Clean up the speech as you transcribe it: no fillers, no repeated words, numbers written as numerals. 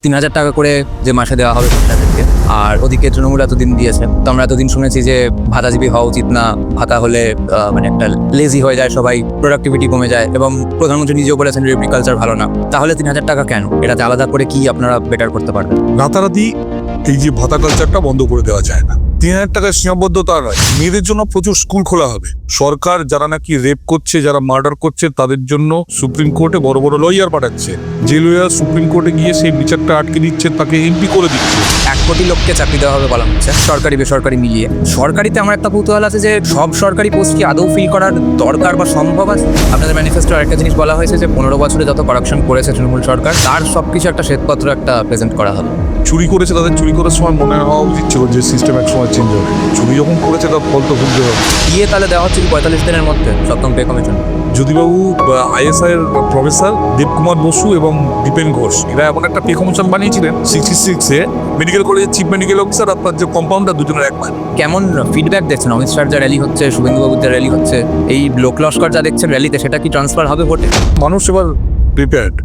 ৩,০০০ টাকা করে যে মাসে দেওয়া হবে তাদেরকে, আর ওদিকে তৃণমূল এতদিন দিয়েছে। তো আমরা এতদিন শুনেছি যে ভাতাজীবী হওয়া উচিত না, ভাতা হলে মানে একটা লেজি হয়ে যায় সবাই, প্রোডাক্টিভিটি কমে যায়, এবং প্রধানমন্ত্রী নিজেও বলেছেন যে এগ্রিকালচার ভালো না। তাহলে ৩,০০০ টাকা কেন? এটাতে আলাদা করে কি আপনারা বেটার করতে পারবেন? রাতারাতি এই যে ভাতা কালচারটা বন্ধ করে দেওয়া যায় না। ৩,০০০ টাকার সীমাবদ্ধতা নয়, মেয়েদের জন্য প্রচুর স্কুল খোলা হবে। সরকার যারা নাকি রেপ করছে, যারা মার্ডার করছে, তাদের জন্য সুপ্রিম কোর্টে বড় বড় লয়ার পাঠাচ্ছে। যে লয়ার সুপ্রিম কোর্টে গিয়ে সেই বিচারটা আটকে দিচ্ছে, তাকে এমপি করে দিচ্ছে। 1 কোটি লোককে চাকরি দেওয়া হবে বলা হচ্ছে, সরকারি বেসরকারি মিলিয়ে। সরকারিতে আমার একটা কৌতূহল আছে যে সব সরকারি পোস্ট কি আদৌ ফিল করার দরকার বা সম্ভব আছে? আপনাদের ম্যানিফেস্টোর একটা জিনিস বলা হয়েছে যে 15 বছরে যত করাপশন করেছে তৃণমূল সরকার, তার সবকিছু একটা শ্বেতপত্র একটা প্রেজেন্ট করা হবে। চুরি করেছে, তাদের চুরি করার সময় মনে হওয়া উচিত ছিল যে সিস্টেম এক সময় চেঞ্জ হবে। চুরি যখন করেছে তার ফল তো ভুগতে হবে। দিয়ে তাহলে দেওয়া হচ্ছে 45 দিনের মধ্যে সপ্তম পে কমিশন। জ্যোতিবাবু আইএসআই এর প্রফেসর দেবকুমার বসু এবং দীপেন ঘোষ এরা এমন একটা পে কমিশন বানিয়েছিলেন 66-এ মেডিকেল কলেজের চিফ মেডিকেল অফিসার আপনার যে কম্পাউন্ডার, দুজনের এক মান। কেমন ফিডব্যাক দেখছেন? অমিত শাহর যা র্যালি হচ্ছে, শুভেন্দুবাবুর যা র্যালি হচ্ছে, এই লোক লস্কর যা দেখছেন র্যালিতে, সেটা কি ট্রান্সফার হবে ভোটে? মানুষ এবার প্রিপেয়ার্ড।